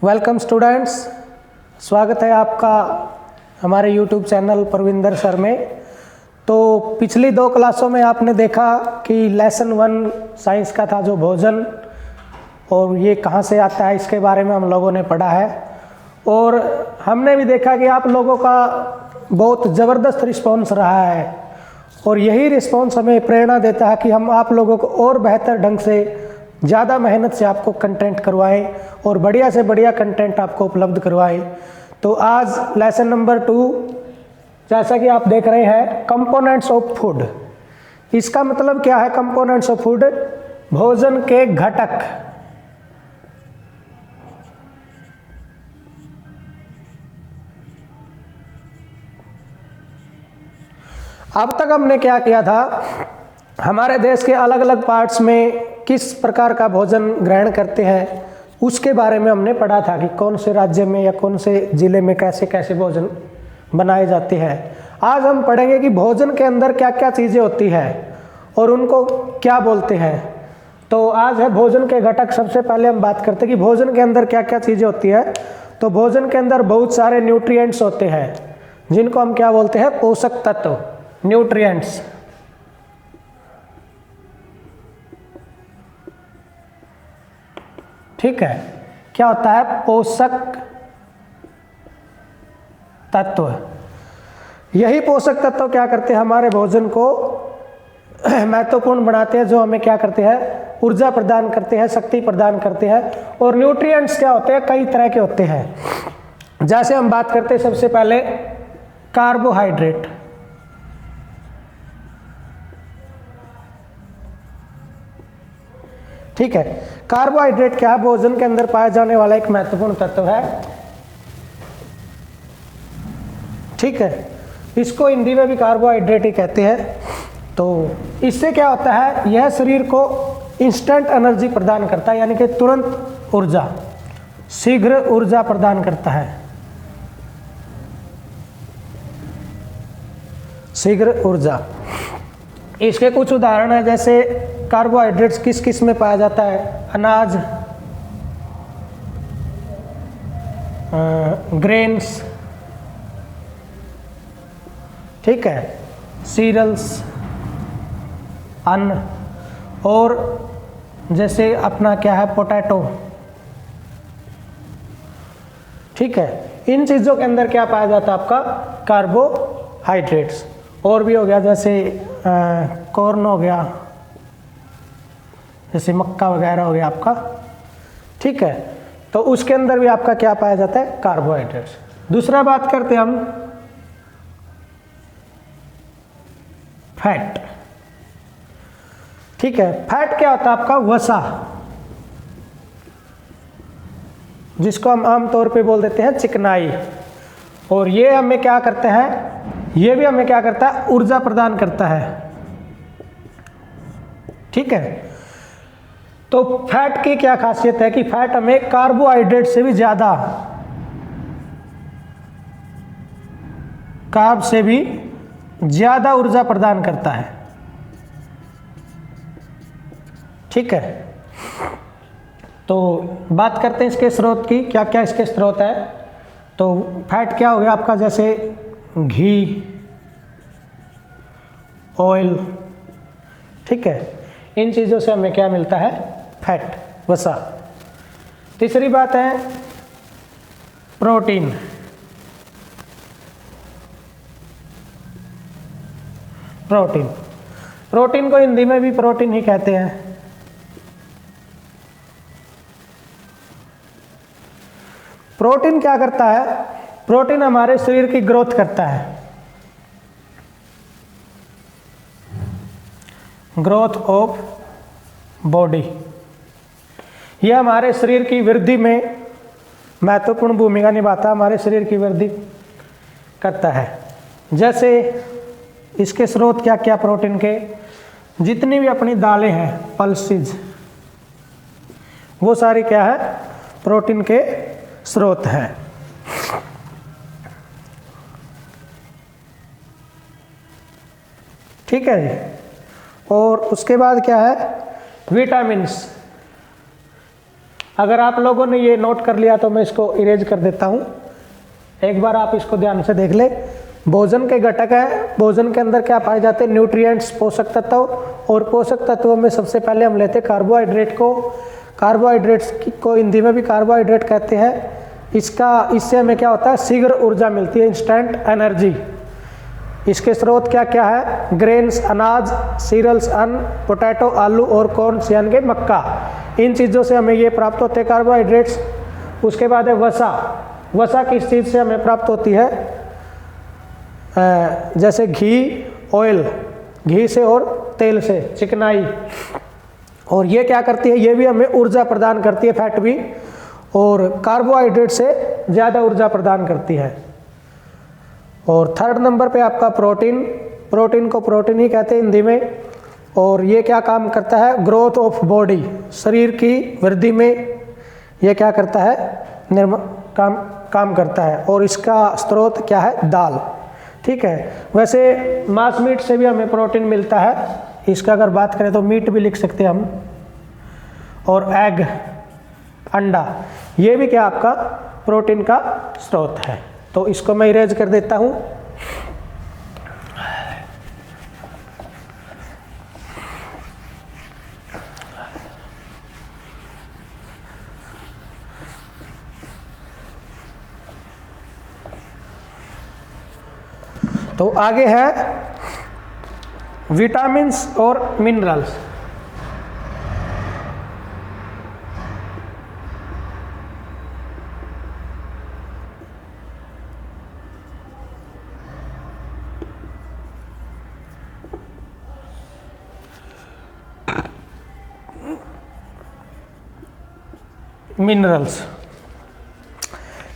Welcome students, स्वागत है आपका हमारे यूट्यूब चैनल परविंदर सर में। तो पिछली 2 क्लासों में आपने देखा कि लेसन 1 साइंस का था जो भोजन और ये कहाँ से आता है इसके बारे में हम लोगों ने पढ़ा है। और हमने भी देखा कि आप लोगों का बहुत ज़बरदस्त रिस्पॉन्स रहा है और यही रिस्पॉन्स हमें प्रेरणा देता है कि हम आप लोगों को और बेहतर ढंग से ज़्यादा मेहनत से आपको कंटेंट करवाएं और बढ़िया से बढ़िया कंटेंट आपको उपलब्ध करवाएं। तो आज लेसन नंबर 2 जैसा कि आप देख रहे हैं, कंपोनेंट्स ऑफ फूड। इसका मतलब क्या है? कंपोनेंट्स ऑफ फूड, भोजन के घटक। अब तक हमने क्या किया था, हमारे देश के अलग अलग पार्ट्स में किस प्रकार का भोजन ग्रहण करते हैं उसके बारे में हमने पढ़ा था कि कौन से राज्य में या कौन से ज़िले में कैसे कैसे भोजन बनाए जाते हैं। आज हम पढ़ेंगे कि भोजन के अंदर क्या क्या चीज़ें होती हैं और उनको क्या बोलते हैं। तो आज है भोजन के घटक। सबसे पहले हम बात करते हैं कि भोजन के अंदर क्या क्या चीज़ें होती हैं। तो भोजन के अंदर बहुत सारे न्यूट्रिएंट्स होते हैं जिनको हम क्या बोलते हैं? पोषक तत्व, न्यूट्रिएंट्स। ठीक है, क्या होता है? पोषक तत्व। यही पोषक तत्व क्या करते हैं? हमारे भोजन को महत्वपूर्ण बनाते हैं, जो हमें क्या करते हैं? ऊर्जा प्रदान करते हैं, शक्ति प्रदान करते हैं। और न्यूट्रिएंट्स क्या होते हैं? कई तरह के होते हैं। जैसे हम बात करते हैं सबसे पहले कार्बोहाइड्रेट। ठीक है, कार्बोहाइड्रेट क्या है? भोजन के अंदर पाया जाने वाला एक महत्वपूर्ण तत्व है। ठीक है, इसको हिंदी में भी कार्बोहाइड्रेट ही कहते हैं। तो इससे क्या होता है? यह शरीर को इंस्टेंट एनर्जी प्रदान करता है, यानी कि तुरंत ऊर्जा, शीघ्र ऊर्जा प्रदान करता है। शीघ्र ऊर्जा। इसके कुछ उदाहरण हैं, जैसे कार्बोहाइड्रेट्स किस किस में पाया जाता है? अनाज, ग्रेन्स, ठीक है, सीरियल्स, अन्न, और जैसे अपना क्या है? पोटैटो। ठीक है, इन चीज़ों के अंदर क्या पाया जाता है? आपका कार्बोहाइड्रेट्स। और भी हो गया, जैसे कॉर्न हो गया, जैसे मक्का वगैरह हो गया आपका। ठीक है, तो उसके अंदर भी आपका क्या पाया जाता है? कार्बोहाइड्रेट्स। दूसरा बात करते हैं हम फैट। ठीक है, फैट क्या होता है? आपका वसा, जिसको हम आमतौर पे बोल देते हैं चिकनाई। और ये हमें क्या करते हैं? ये भी हमें क्या करता है? ऊर्जा प्रदान करता है। ठीक है, तो फैट की क्या खासियत है कि फैट हमें कार्बोहाइड्रेट से भी ज़्यादा, कार्ब से भी ज़्यादा ऊर्जा प्रदान करता है। ठीक है, तो बात करते हैं इसके स्रोत की, क्या क्या इसके स्रोत है। तो फैट क्या हो गया आपका? जैसे घी, ऑयल। ठीक है, इन चीज़ों से हमें क्या मिलता है? फैट, वसा। तीसरी बात है प्रोटीन। प्रोटीन, प्रोटीन को हिंदी में भी प्रोटीन ही कहते हैं। प्रोटीन क्या करता है? प्रोटीन हमारे शरीर की ग्रोथ करता है, ग्रोथ ऑफ बॉडी। यह हमारे शरीर की वृद्धि में महत्वपूर्ण भूमिका निभाता है, हमारे शरीर की वृद्धि करता है। जैसे इसके स्रोत क्या क्या प्रोटीन के? जितनी भी अपनी दालें हैं, पल्सेस, वो सारी क्या है? प्रोटीन के स्रोत हैं। ठीक है जी। और उसके बाद क्या है? विटामिन्स। अगर आप लोगों ने ये नोट कर लिया तो मैं इसको इरेज कर देता हूँ। एक बार आप इसको ध्यान से देख ले। भोजन के घटक है, भोजन के अंदर क्या पाए जाते हैं? न्यूट्रिएंट्स, पोषक तत्व। और पोषक तत्वों में सबसे पहले हम लेते हैं कार्बोहाइड्रेट को। कार्बोहाइड्रेट्स को हिंदी में भी कार्बोहाइड्रेट कहते हैं। इससे हमें क्या होता है? शीघ्र ऊर्जा मिलती है, इंस्टेंट एनर्जी। इसके स्रोत क्या क्या है? ग्रेन्स, अनाज, सीरियल्स, अन्न, पोटैटो, आलू और कॉर्न यानी कि मक्का। इन चीज़ों से हमें ये प्राप्त होते हैं कार्बोहाइड्रेट्स। उसके बाद है वसा। वसा किस चीज़ से हमें प्राप्त होती है? जैसे घी, ऑयल, घी से और तेल से, चिकनाई। और ये क्या करती है? ये भी हमें ऊर्जा प्रदान करती है, फैट भी। और कार्बोहाइड्रेट से ज़्यादा ऊर्जा प्रदान करती है। और थर्ड नंबर पे आपका प्रोटीन। प्रोटीन को प्रोटीन ही कहते हैं हिंदी में। और ये क्या काम करता है? ग्रोथ ऑफ बॉडी, शरीर की वृद्धि में ये क्या करता है? काम करता है। और इसका स्रोत क्या है? दाल। ठीक है। वैसे मांस मीट से भी हमें प्रोटीन मिलता है। इसका अगर बात करें तो मीट भी लिख सकते हैं हम। और एग, अंडा, ये भी क्या आपका प्रोटीन का स्रोत है। तो इसको मैं इरेज कर देता हूँ। तो आगे है विटामिन्स और मिनरल्स। मिनरल्स,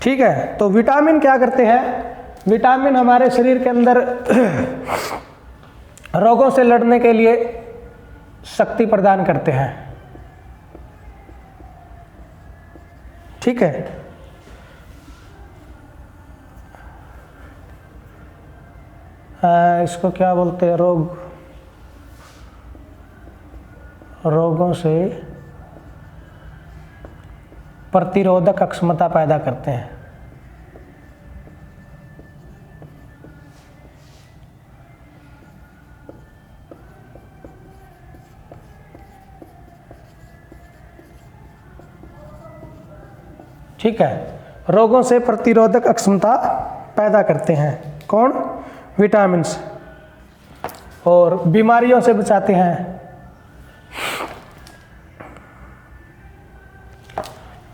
ठीक है। तो विटामिन क्या करते हैं? विटामिन हमारे शरीर के अंदर रोगों से लड़ने के लिए शक्ति प्रदान करते हैं। ठीक है। इसको क्या बोलते हैं? रोगों से प्रतिरोधक क्षमता पैदा करते हैं। ठीक है। रोगों से प्रतिरोधक क्षमता पैदा करते हैं कौन? विटामिन्स। और बीमारियों से बचाते हैं।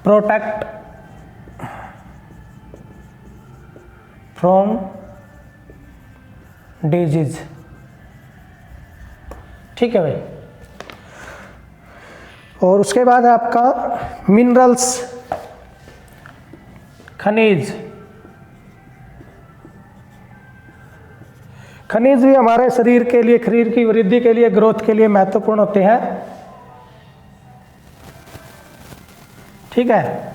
Protect from disease. ठीक है भाई। और उसके बाद है आपका मिनरल्स, खनिज। खनिज भी हमारे शरीर के लिए, शरीर की वृद्धि के लिए, ग्रोथ के लिए महत्वपूर्ण होते हैं। ठीक है।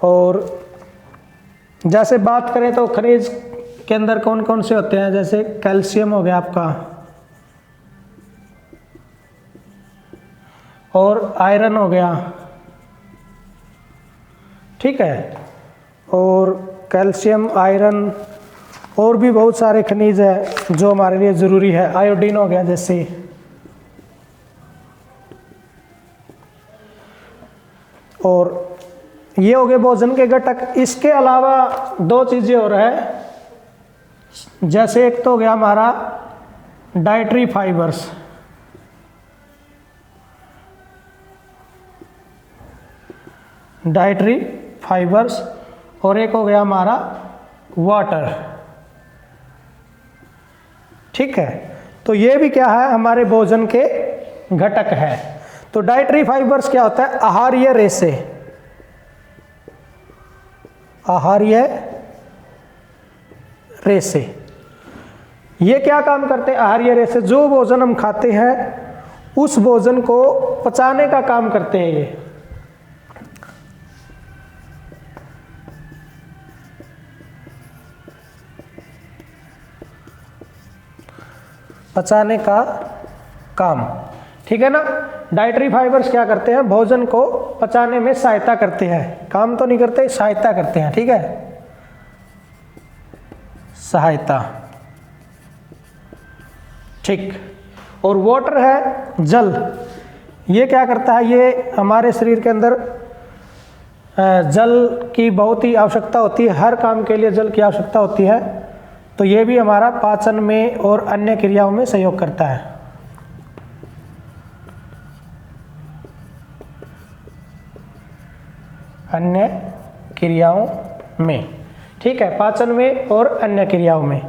और जैसे बात करें तो खनिज के अंदर कौन कौन से होते हैं? जैसे कैल्शियम हो गया आपका, और आयरन हो गया। ठीक है। और कैल्शियम, आयरन, और भी बहुत सारे खनिज है जो हमारे लिए ज़रूरी है। आयोडीन हो गया जैसे। और ये हो गए भोजन के घटक। इसके अलावा दो चीज़ें और है। जैसे एक तो हो गया हमारा डाइटरी फाइबर्स। Dietary fibres. और एक हो गया हमारा वाटर। ठीक है। तो ये भी क्या है? हमारे भोजन के घटक है। तो डाइटरी फाइबर्स क्या होता है? आहार्य रेशे। आहार्य रेशे ये क्या काम करते हैं? आहार्य रेशे जो भोजन हम खाते हैं उस भोजन को पचाने का काम करते हैं। ये पचाने का काम। ठीक है ना। डाइटरी फाइबर्स क्या करते हैं? भोजन को पचाने में सहायता करते हैं, काम तो नहीं करते, सहायता करते हैं, ठीक है, सहायता, ठीक। और वाटर है जल, ये क्या करता है, ये हमारे शरीर के अंदर जल की बहुत ही आवश्यकता होती है, हर काम के लिए जल की आवश्यकता होती है, तो ये भी हमारा पाचन में और अन्य क्रियाओं में सहयोग करता है। अन्य क्रियाओं में, ठीक है, पाचन में और अन्य क्रियाओं में,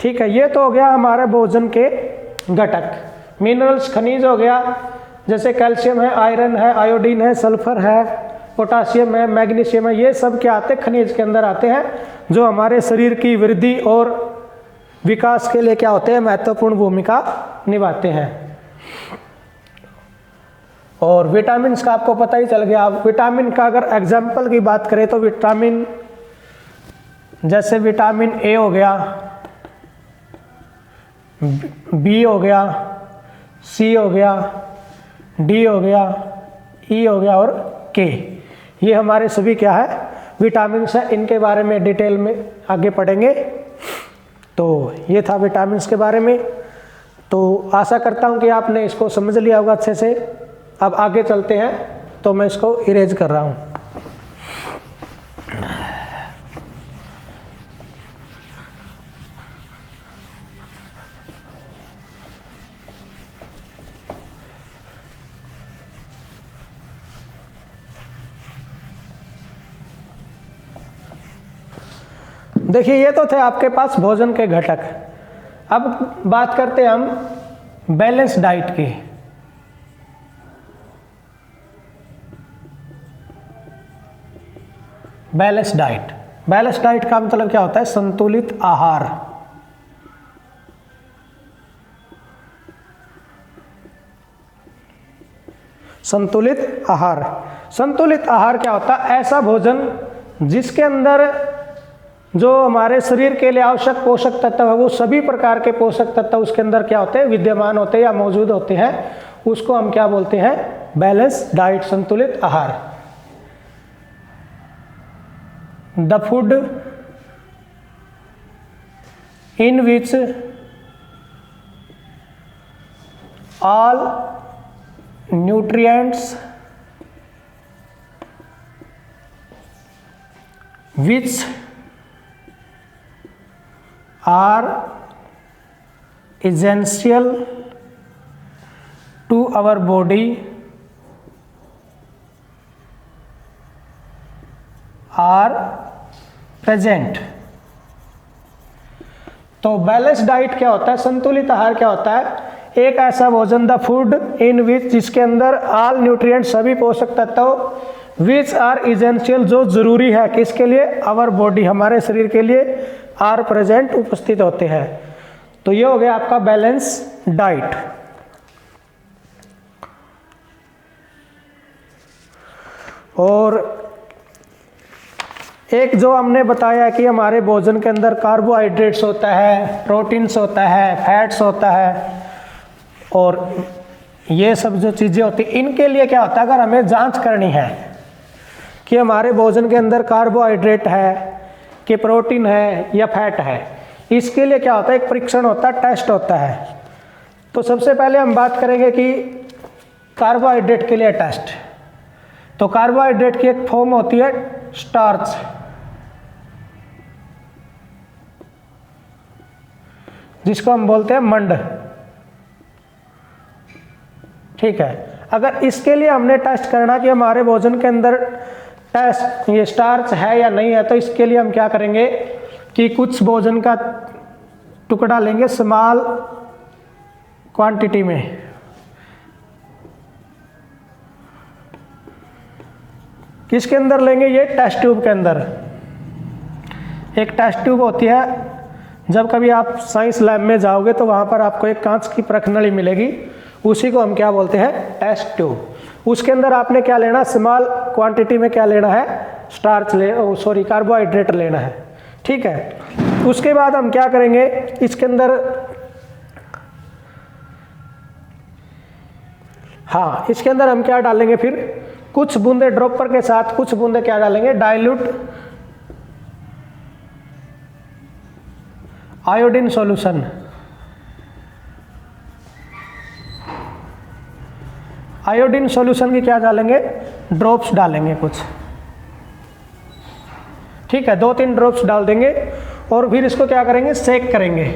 ठीक है। ये तो हो गया हमारे भोजन के घटक। मिनरल्स, खनिज हो गया, जैसे कैल्शियम है, आयरन है, आयोडीन है, सल्फर है, पोटासियम है, मैग्नीशियम है, ये सब क्या आते हैं, खनिज के अंदर आते हैं, जो हमारे शरीर की वृद्धि और विकास के लिए क्या होते हैं, महत्वपूर्ण भूमिका निभाते हैं। और विटामिन का आपको पता ही चल गया। विटामिन का अगर एग्जाम्पल की बात करें तो विटामिन, जैसे विटामिन ए हो गया, बी हो गया, सी हो गया, डी हो गया, ई हो गया और के, ये हमारे सभी क्या है, विटामिन है। इनके बारे में डिटेल में आगे पढ़ेंगे। तो ये था विटामिन के बारे में। तो आशा करता हूँ कि आपने इसको समझ लिया होगा अच्छे से। अब आगे चलते हैं, तो मैं इसको इरेज कर रहा हूँ। देखिए, ये तो थे आपके पास भोजन के घटक। अब बात करते हैं हम बैलेंस डाइट की। बैलेंस डाइट, बैलेंस डाइट का मतलब क्या होता है, संतुलित आहार। संतुलित आहार, संतुलित आहार क्या होता है, ऐसा भोजन जिसके अंदर जो हमारे शरीर के लिए आवश्यक पोषक तत्व है, वो सभी प्रकार के पोषक तत्व उसके अंदर क्या होते हैं, विद्यमान होते हैं या मौजूद होते हैं, उसको हम क्या बोलते हैं, बैलेंस डाइट, संतुलित आहार। The food in which all nutrients which are essential to our body are present। तो बैलेंस डाइट क्या होता है, संतुलित आहार क्या होता है, एक ऐसा भोजन, द फूड इन विच, जिसके अंदर ऑल न्यूट्रिएंट, सभी पोषक तत्व, विच आर इसेंशियल, जो जरूरी है किसके लिए, आवर बॉडी, हमारे शरीर के लिए, आर प्रेजेंट, उपस्थित होते हैं। तो ये हो गया आपका बैलेंस डाइट। और एक जो हमने बताया कि हमारे भोजन के अंदर कार्बोहाइड्रेट्स होता है, प्रोटीन्स होता है, फैट्स होता है, और ये सब जो चीज़ें होती हैं, इनके लिए क्या होता है, अगर हमें जांच करनी है कि हमारे भोजन के अंदर कार्बोहाइड्रेट है कि प्रोटीन है या फैट है, इसके लिए क्या होता है, एक परीक्षण होता है, टेस्ट होता है। तो सबसे पहले हम बात करेंगे कि कार्बोहाइड्रेट के लिए टेस्ट। तो कार्बोहाइड्रेट की एक फॉर्म होती है स्टार्च, जिसको हम बोलते हैं मंड, ठीक है। अगर इसके लिए हमने टेस्ट करना कि हमारे भोजन के अंदर टेस्ट ये स्टार्च है या नहीं है, तो इसके लिए हम क्या करेंगे कि कुछ भोजन का टुकड़ा लेंगे स्मॉल क्वांटिटी में, किसके अंदर लेंगे, ये टेस्ट ट्यूब के अंदर। एक टेस्ट ट्यूब होती है, जब कभी आप साइंस लैब में जाओगे तो वहाँ पर आपको एक कांच की प्रखनली मिलेगी, उसी को हम क्या बोलते हैं, टेस्ट ट्यूब। उसके अंदर आपने क्या लेना, स्मॉल क्वांटिटी में क्या लेना है, स्टार्च कार्बोहाइड्रेट लेना है, ठीक है। उसके बाद हम क्या करेंगे, इसके अंदर इसके अंदर हम क्या डालेंगे, फिर कुछ बूंदे ड्रॉपर के साथ कुछ बूंदे क्या डालेंगे, dilute iodine solution. Iodine solution की क्या डालेंगे, ड्रॉप्स डालेंगे कुछ, ठीक है, 2-3 ड्रॉप्स डाल देंगे और फिर इसको क्या करेंगे, सेक करेंगे।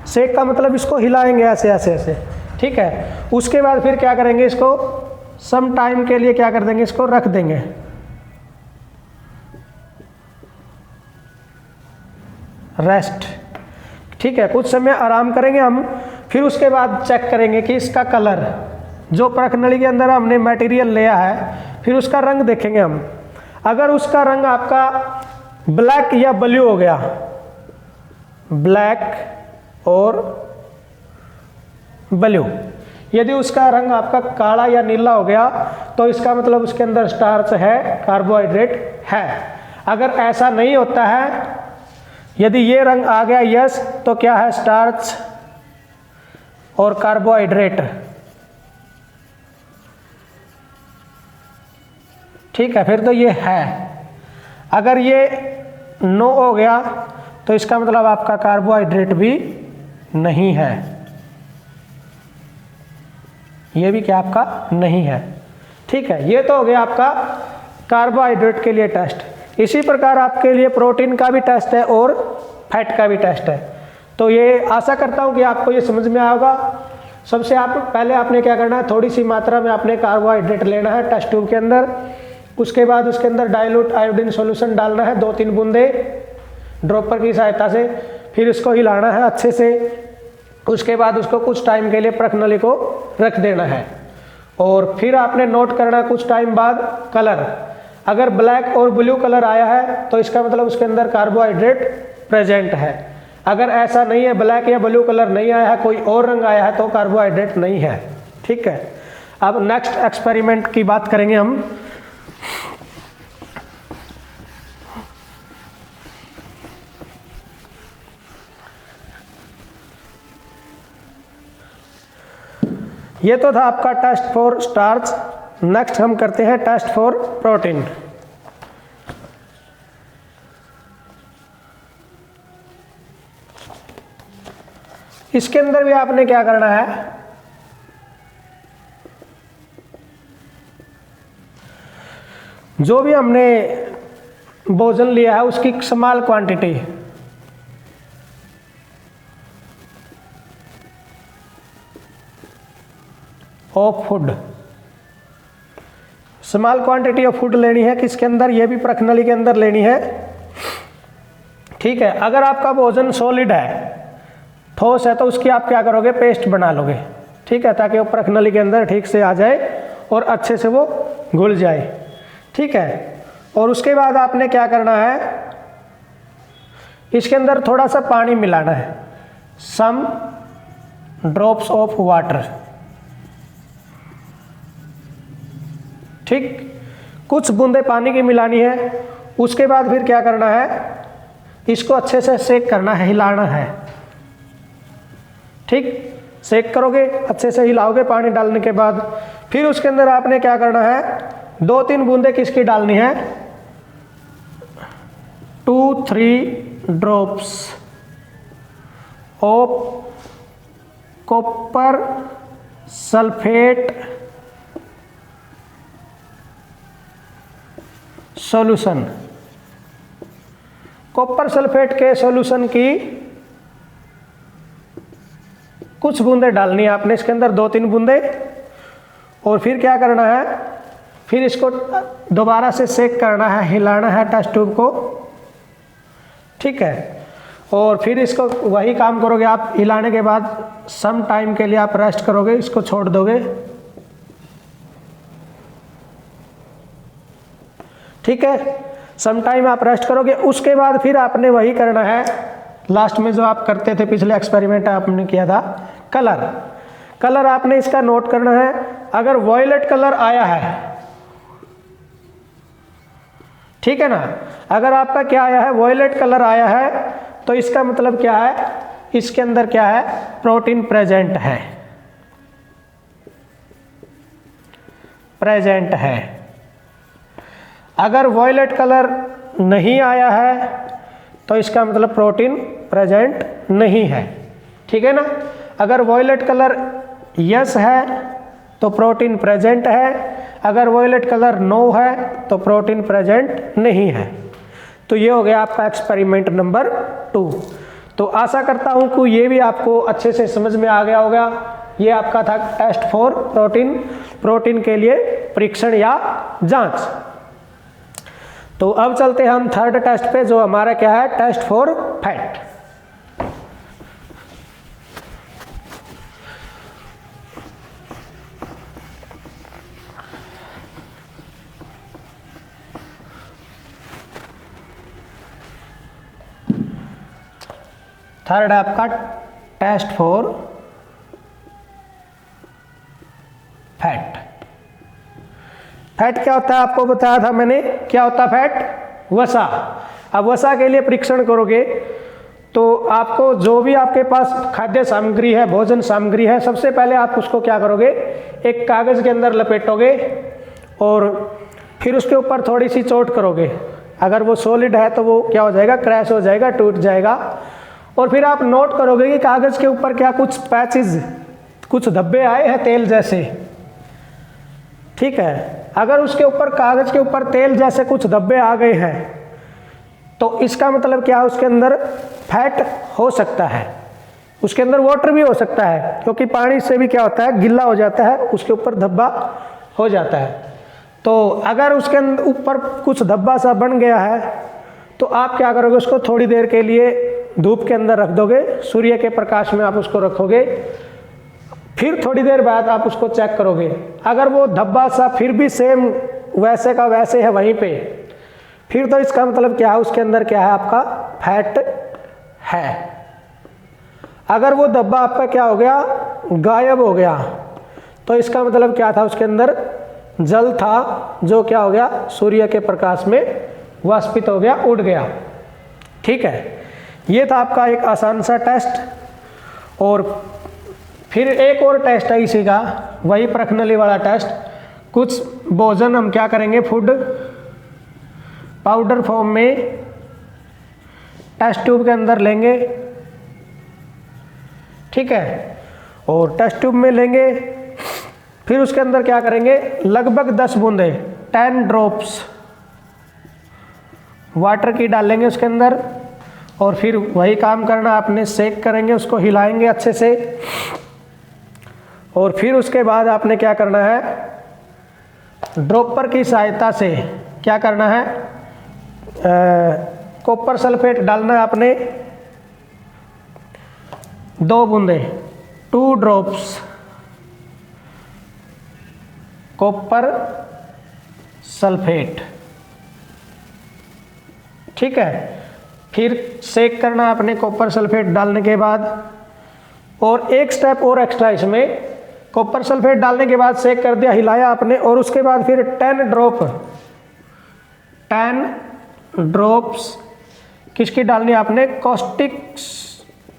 सेक का मतलब इसको हिलाएंगे ऐसे ऐसे ऐसे, ठीक है। उसके बाद फिर क्या करेंगे, इसको सम टाइम के लिए क्या कर देंगे, इसको रख देंगे। रेस्ट, ठीक है, कुछ समय आराम करेंगे हम। फिर उसके बाद चेक करेंगे कि इसका कलर, जो परख नली के अंदर हमने मटेरियल लिया है, फिर उसका रंग देखेंगे हम। अगर उसका रंग आपका ब्लैक या ब्लू हो गया, ब्लैक और ब्लू, यदि उसका रंग आपका काला या नीला हो गया तो इसका मतलब उसके अंदर स्टार्च है, कार्बोहाइड्रेट है। अगर ऐसा नहीं होता है, यदि ये रंग आ गया यस, तो क्या है, स्टार्च और कार्बोहाइड्रेट, ठीक है, फिर तो ये है। अगर ये नो हो गया तो इसका मतलब आपका कार्बोहाइड्रेट भी नहीं है, ये भी क्या आपका नहीं है, ठीक है। ये तो हो गया आपका कार्बोहाइड्रेट के लिए टेस्ट। इसी प्रकार आपके लिए प्रोटीन का भी टेस्ट है और फैट का भी टेस्ट है। तो ये आशा करता हूँ कि आपको ये समझ में आया होगा। सबसे पहले आपने क्या करना है, थोड़ी सी मात्रा में आपने कार्बोहाइड्रेट लेना है टेस्ट ट्यूब के अंदर। उसके बाद उसके अंदर डाइल्यूट आयोडीन सॉल्यूशन डालना है 2-3 बूंदे ड्रॉपर की सहायता से। फिर इसको हिलाना है अच्छे से। उसके बाद उसको कुछ टाइम के लिए परख नली को रख देना है और फिर आपने नोट करना है कुछ टाइम बाद कलर। अगर ब्लैक और ब्लू कलर आया है तो इसका मतलब उसके अंदर कार्बोहाइड्रेट प्रेजेंट है। अगर ऐसा नहीं है, ब्लैक या ब्लू कलर नहीं आया है, कोई और रंग आया है, तो कार्बोहाइड्रेट नहीं है, ठीक है। अब नेक्स्ट एक्सपेरिमेंट की बात करेंगे हम। ये तो था आपका टेस्ट फॉर स्टार्च। नेक्स्ट हम करते हैं टेस्ट फॉर प्रोटीन। इसके अंदर भी आपने क्या करना है, जो भी हमने भोजन लिया है उसकी small quantity of food, small quantity of food लेनी है। किसके अंदर, ये भी परख नली के अंदर लेनी है, ठीक है। अगर आपका भोजन सॉलिड है, ठोस है, तो उसकी आप क्या करोगे, पेस्ट बना लोगे, ठीक है, ताकि वो परख नली के अंदर ठीक से आ जाए और अच्छे से वो घुल जाए, ठीक है। और उसके बाद आपने क्या करना है, इसके अंदर थोड़ा सा पानी मिलाना है, सम ड्रॉप्स ऑफ वाटर, ठीक, कुछ बूंदे पानी की मिलानी है। उसके बाद फिर क्या करना है, इसको अच्छे से सेक करना है, हिलाना है, ठीक, सेक करोगे, अच्छे से हिलाओगे पानी डालने के बाद। फिर उसके अंदर आपने क्या करना है, 2-3 बूंदे किसकी डालनी है, 2-3 drops of copper sulphate solution. Copper sulphate के सॉल्यूशन की कुछ बूंदे डालनी है आपने इसके अंदर, 2-3 बूंदे। और फिर क्या करना है, फिर इसको दोबारा से सेक करना है, हिलाना है टेस्ट ट्यूब को, ठीक है। और फिर इसको वही काम करोगे आप, हिलाने के बाद सम टाइम के लिए आप रेस्ट करोगे, इसको छोड़ दोगे, ठीक है, सम टाइम आप रेस्ट करोगे। उसके बाद फिर आपने वही करना है लास्ट में जो आप करते थे, पिछले एक्सपेरिमेंट आपने किया था, कलर। कलर आपने इसका नोट करना है। अगर वॉयलेट कलर आया है, ठीक है ना, अगर आपका क्या आया है, वॉयलेट कलर आया है, तो इसका मतलब क्या है, इसके अंदर क्या है, प्रोटीन प्रेजेंट है। प्रेजेंट है। अगर वॉयलेट कलर नहीं आया है तो इसका मतलब प्रोटीन प्रेजेंट नहीं है, ठीक है ना। अगर वॉयलेट कलर यस है तो प्रोटीन प्रेजेंट है, अगर वॉयलेट कलर नो है तो प्रोटीन प्रेजेंट नहीं है। तो ये हो गया आपका एक्सपेरिमेंट नंबर 2। तो आशा करता हूँ कि ये भी आपको अच्छे से समझ में आ गया होगा। ये आपका था टेस्ट फॉर प्रोटीन के लिए परीक्षण या जांच। तो अब चलते हैं हम थर्ड टेस्ट पे, जो हमारा क्या है, टेस्ट फॉर फैट। थर्ड है आपका टेस्ट फॉर फैट। फैट क्या होता है आपको बताया था मैंने, क्या होता है फैट, वसा। अब वसा के लिए परीक्षण करोगे तो आपको जो भी आपके पास खाद्य सामग्री है, भोजन सामग्री है, सबसे पहले आप उसको क्या करोगे, एक कागज़ के अंदर लपेटोगे और फिर उसके ऊपर थोड़ी सी चोट करोगे। अगर वो सॉलिड है तो वो क्या हो जाएगा, क्रैश हो जाएगा, टूट जाएगा। और फिर आप नोट करोगे कि कागज़ के ऊपर क्या कुछ पैचेस, कुछ धब्बे आए हैं तेल जैसे, ठीक है। अगर उसके ऊपर कागज़ के ऊपर तेल जैसे कुछ धब्बे आ गए हैं तो इसका मतलब क्या है, उसके अंदर फैट हो सकता है, उसके अंदर वाटर भी हो सकता है, क्योंकि पानी से भी क्या होता है, गिल्ला हो जाता है, उसके ऊपर धब्बा हो जाता है। तो अगर उसके ऊपर कुछ धब्बा सा बन गया है तो आप क्या करोगे, उसको थोड़ी देर के लिए धूप के अंदर रख दोगे, सूर्य के प्रकाश में आप उसको रखोगे। फिर थोड़ी देर बाद आप उसको चेक करोगे, अगर वो धब्बा सा फिर भी सेम वैसे का वैसे है वहीं पे, फिर तो इसका मतलब क्या है, उसके अंदर क्या है, आपका फैट है। अगर वो धब्बा आपका क्या हो गया, गायब हो गया, तो इसका मतलब क्या था, उसके अंदर जल था, जो क्या हो गया, सूर्य के प्रकाश में वाष्पित हो गया, उड़ गया, ठीक है। ये था आपका एक आसान सा टेस्ट। और फिर एक और टेस्ट है इसी का, वही परखनली वाला टेस्ट। कुछ भोजन हम क्या करेंगे, फूड पाउडर फॉर्म में टेस्ट ट्यूब के अंदर लेंगे, ठीक है। और टेस्ट ट्यूब में लेंगे, फिर उसके अंदर क्या करेंगे, लगभग 10 बूंदे 10 ड्रॉप्स वाटर की डालेंगे उसके अंदर। और फिर वही काम करना आपने, सेक करेंगे, उसको हिलाएंगे अच्छे से। और फिर उसके बाद आपने क्या करना है, ड्रॉपर की सहायता से क्या करना है, कॉपर सल्फेट डालना है आपने 2 बूंदे 2 ड्रॉप्स कॉपर सल्फेट, ठीक है। फिर सेक करना आपने कॉपर सल्फेट डालने के बाद। और एक स्टेप और एक्स्ट्रा इसमें, कॉपर सल्फेट डालने के बाद सेक कर दिया, हिलाया आपने, और उसके बाद फिर 10 ड्रॉप्स किसकी डालनी है आपने, कॉस्टिक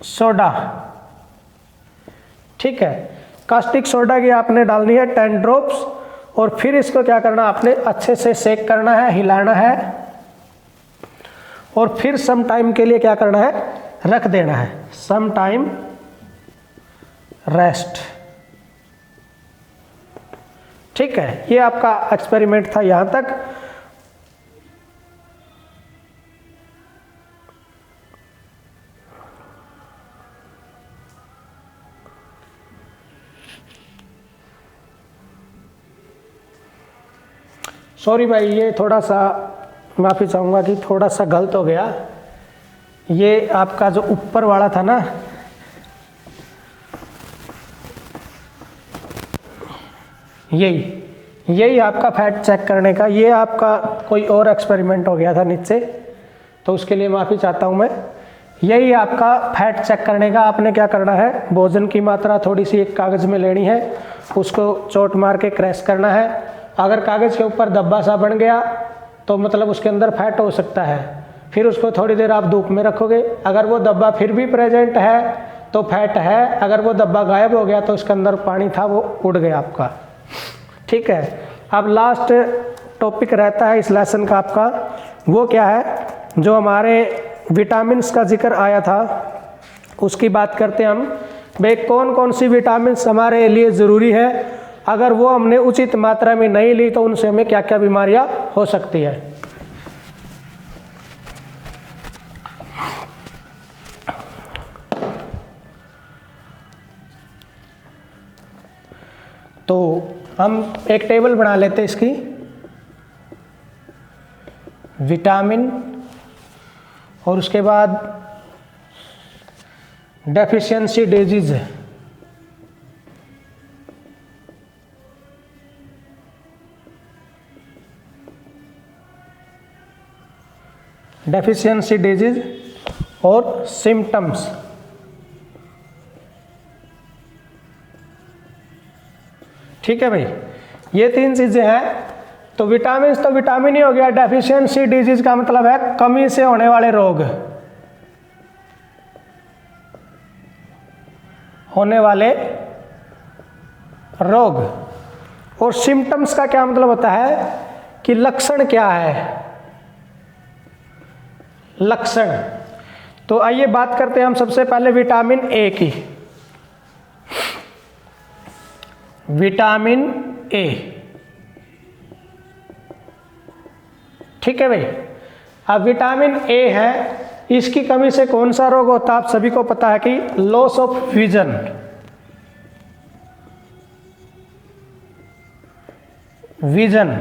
सोडा, ठीक है। कास्टिक सोडा की आपने डालनी है 10 ड्रॉप्स। और फिर इसको क्या करना, आपने अच्छे से सेक करना है, हिलाना है, और फिर सम टाइम के लिए क्या करना है, रख देना है, सम टाइम रेस्ट, ठीक है। ये आपका एक्सपेरिमेंट था यहां तक। सॉरी भाई, ये थोड़ा सा माफ़ी चाहूँगा कि थोड़ा सा गलत हो गया। ये आपका जो ऊपर वाला था ना, यही आपका फैट चेक करने का, ये आपका कोई और एक्सपेरिमेंट हो गया था नीचे, तो उसके लिए माफ़ी चाहता हूँ मैं। यही आपका फैट चेक करने का, आपने क्या करना है, भोजन की मात्रा थोड़ी सी एक कागज़ में लेनी है, उसको चोट मार के क्रैश करना है। अगर कागज़ के ऊपर धब्बा सा बन गया तो मतलब उसके अंदर फैट हो सकता है। फिर उसको थोड़ी देर आप धूप में रखोगे, अगर वो धब्बा फिर भी प्रेजेंट है तो फैट है, अगर वो धब्बा गायब हो गया तो उसके अंदर पानी था वो उड़ गया आपका, ठीक है। अब लास्ट टॉपिक रहता है इस लेसन का आपका, वो क्या है, जो हमारे विटामिन्स का जिक्र आया था उसकी बात करते हैं हम। भाई कौन कौन सी विटामिन्स हमारे लिए ज़रूरी है, अगर वो हमने उचित मात्रा में नहीं ली तो उनसे हमें क्या क्या बीमारियां हो सकती है। तो हम एक टेबल बना लेते हैं इसकी, विटामिन और उसके बाद डेफिशिएंसी डिजीज। डेफिशिएंसी डिजीज और सिम्टम्स। ठीक है भाई, ये तीन चीजें हैं। तो विटामिन तो विटामिन ही हो गया। डेफिशिएंसी डिजीज का मतलब है कमी से होने वाले रोग, होने वाले रोग। और सिम्टम्स का क्या मतलब होता है कि लक्षण क्या है, लक्षण। तो आइए बात करते हैं हम सबसे पहले विटामिन ए की। विटामिन ए, ठीक है भाई। अब विटामिन ए है, इसकी कमी से कौन सा रोग होता है आप सभी को पता है कि loss of vision. Vision,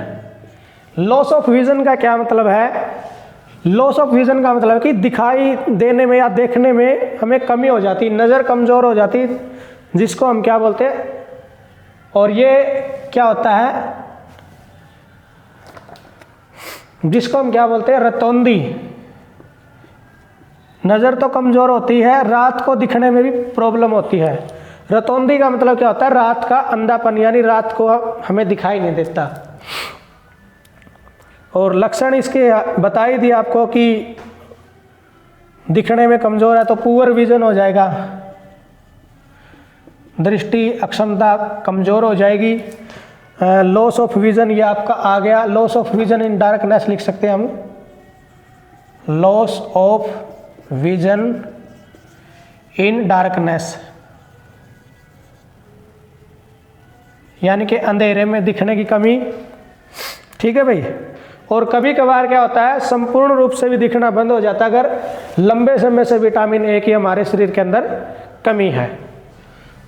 loss of vision का क्या मतलब है? लॉस ऑफ विजन का मतलब है कि दिखाई देने में या देखने में हमें कमी हो जाती, नज़र कमज़ोर हो जाती, जिसको हम क्या बोलते हैं। और ये क्या होता है, जिसको हम क्या बोलते हैं, रतौंधी। नज़र तो कमज़ोर होती है, रात को दिखने में भी प्रॉब्लम होती है। रतौंधी का मतलब क्या होता है, रात का अंधापन, यानी रात को हमें दिखाई नहीं देता। और लक्षण इसके बता ही दिए आपको कि दिखने में कमज़ोर है तो पुअर विजन हो जाएगा, दृष्टि अक्षमता कमज़ोर हो जाएगी। लॉस ऑफ विजन ये आपका आ गया। Loss of vision in darkness लिख सकते हैं हम, loss of vision in darkness, यानी कि अंधेरे में दिखने की कमी। ठीक है भाई। और कभी कभार क्या होता है, संपूर्ण रूप से भी दिखना बंद हो जाता है अगर लंबे समय से विटामिन ए की हमारे शरीर के अंदर कमी है।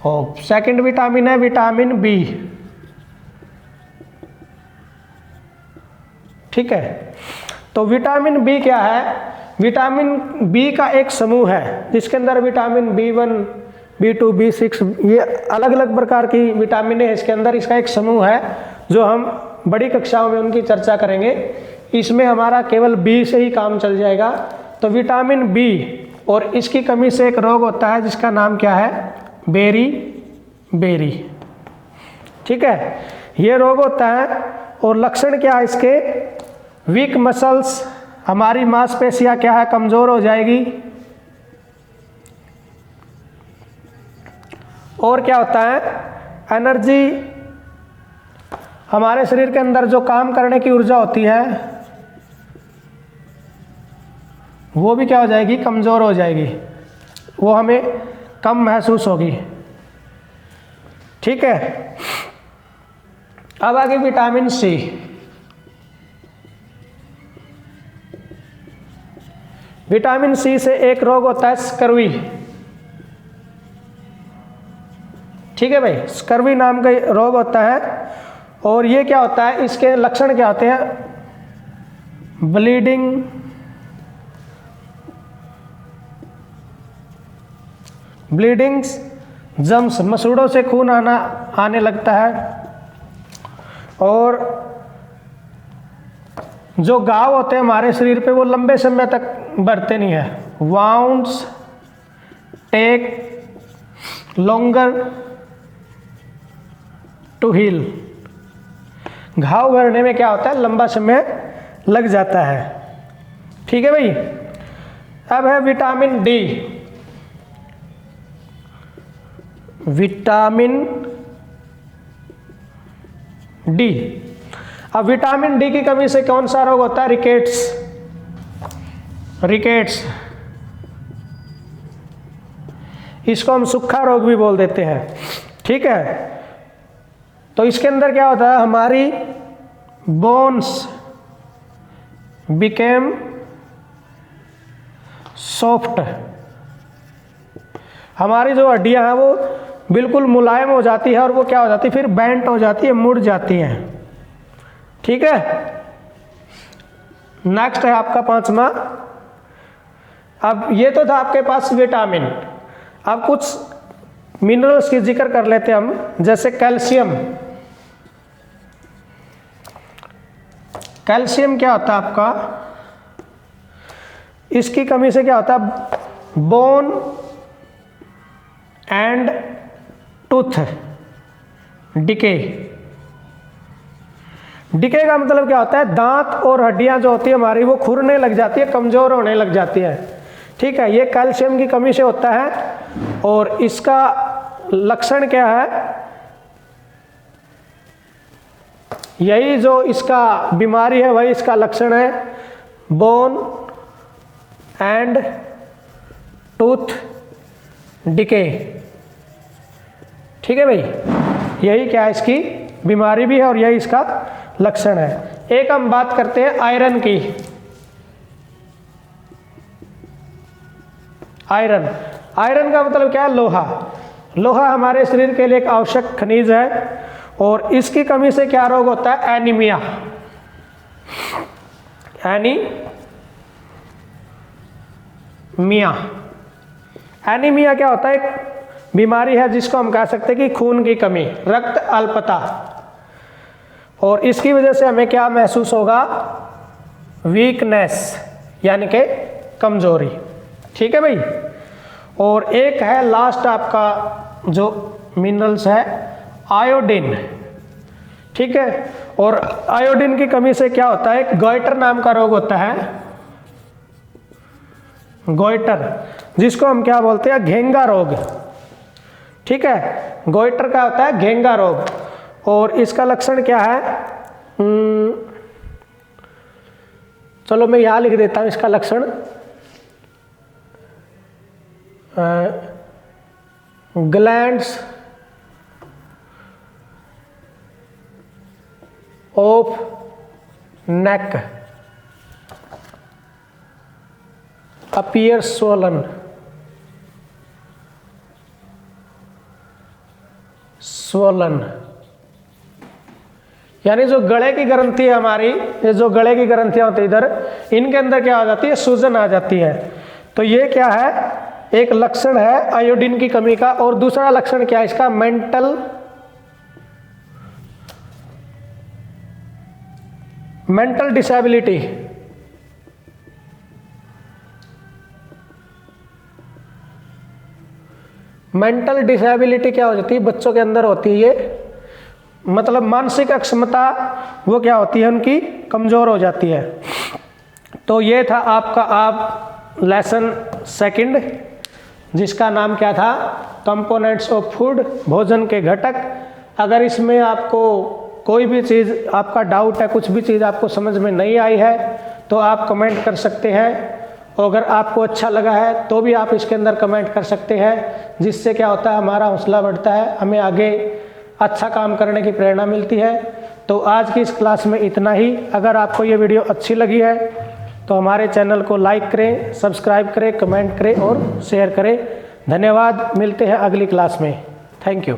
और सेकंड विटामिन है विटामिन बी। ठीक है। तो विटामिन बी क्या है? विटामिन बी का एक समूह है जिसके अंदर विटामिन B1, B2, B6, ये अलग अलग प्रकार की विटामिन है इसके अंदर। इसका एक समूह है जो हम बड़ी कक्षाओं में उनकी चर्चा करेंगे। इसमें हमारा केवल बी से ही काम चल जाएगा। तो विटामिन बी और इसकी कमी से एक रोग होता है जिसका नाम क्या है, बेरी बेरी। ठीक है, ये रोग होता है। और लक्षण क्या है इसके? वीक मसल्स, हमारी मांसपेशियां क्या है, कमजोर हो जाएगी। और क्या होता है, एनर्जी, हमारे शरीर के अंदर जो काम करने की ऊर्जा होती है वो भी क्या हो जाएगी, कमज़ोर हो जाएगी, वो हमें कम महसूस होगी। ठीक है। अब आगे विटामिन सी। विटामिन सी से एक रोग होता है स्कर्वी। ठीक है भाई, स्कर्वी नाम का रोग होता है। और ये क्या होता है, इसके लक्षण क्या होते हैं? ब्लीडिंग, ब्लीडिंग्स, जम्स, मसूड़ों से खून आने लगता है। और जो घाव होते हैं हमारे शरीर पे वो लंबे समय तक बढ़ते नहीं है। Wounds take longer to heal. घाव भरने में क्या होता है, लंबा समय लग जाता है। ठीक है भाई। अब है विटामिन डी। विटामिन डी, अब विटामिन डी की कमी से कौन सा रोग होता है? रिकेट्स। इसको हम सूखा रोग भी बोल देते हैं, ठीक है। तो इसके अंदर क्या होता है, हमारी बोन्स बिकेम सॉफ्ट, हमारी जो हड्डियां हैं वो बिल्कुल मुलायम हो जाती है और वो क्या हो जाती है फिर बेंट हो जाती है, मुड़ जाती हैं, ठीक है। नेक्स्ट है आपका 5वां। अब ये तो था आपके पास विटामिन। अब कुछ मिनरल्स की जिक्र कर लेते हैं हम, जैसे कैल्शियम। कैल्शियम क्या होता है आपका, इसकी कमी से क्या होता है, bone and tooth decay. Decay का मतलब क्या होता है, दांत और हड्डियां जो होती है हमारी वो खुरने लग जाती है, कमजोर होने लग जाती है, ठीक है। ये कैल्शियम की कमी से होता है। और इसका लक्षण क्या है, यही जो इसका बीमारी है वही इसका लक्षण है, बोन एंड टूथ डिके, ठीक है भाई। यही क्या है, इसकी बीमारी भी है और यही इसका लक्षण है। एक हम बात करते हैं आयरन की। आयरन का मतलब क्या है, लोहा। लोहा हमारे शरीर के लिए एक आवश्यक खनिज है और इसकी कमी से क्या रोग होता है, एनीमिया। एनीमिया क्या होता है, एक बीमारी है जिसको हम कह सकते हैं कि खून की कमी, रक्त अल्पता। और इसकी वजह से हमें क्या महसूस होगा, वीकनेस यानी कि कमजोरी, ठीक है भाई। और एक है लास्ट आपका जो मिनरल्स है, आयोडीन, ठीक है। और आयोडीन की कमी से क्या होता है, एक गॉइटर नाम का रोग होता है, गॉइटर, जिसको हम क्या बोलते हैं, घेंगा रोग, ठीक है। गॉइटर का होता है घेंगा रोग। और इसका लक्षण क्या है, चलो मैं यहां लिख देता हूं इसका लक्षण, glands of neck appear swollen, यानी जो गले की ग्रंथि है हमारी, ये जो गले की ग्रंथियां होती है इधर, इनके अंदर क्या आ जाती है, सूजन आ जाती है। तो ये क्या है, एक लक्षण है आयोडीन की कमी का। और दूसरा लक्षण क्या है इसका, मेंटल डिसेबिलिटी। मेंटल डिसेबिलिटी क्या हो जाती है, बच्चों के अंदर होती है ये, मतलब मानसिक अक्षमता वो क्या होती है उनकी, कमजोर हो जाती है। तो ये था आपका लेसन 2, जिसका नाम क्या था, कंपोनेंट्स ऑफ फूड, भोजन के घटक। अगर इसमें आपको कोई भी चीज़ आपका डाउट है, कुछ भी चीज़ आपको समझ में नहीं आई है तो आप कमेंट कर सकते हैं। और अगर आपको अच्छा लगा है तो भी आप इसके अंदर कमेंट कर सकते हैं, जिससे क्या होता है, हमारा हौसला बढ़ता है, हमें आगे अच्छा काम करने की प्रेरणा मिलती है। तो आज की इस क्लास में इतना ही। अगर आपको ये वीडियो अच्छी लगी है तो हमारे चैनल को लाइक करें, सब्सक्राइब करें, कमेंट करें और शेयर करें। धन्यवाद, मिलते हैं अगली क्लास में। Thank you.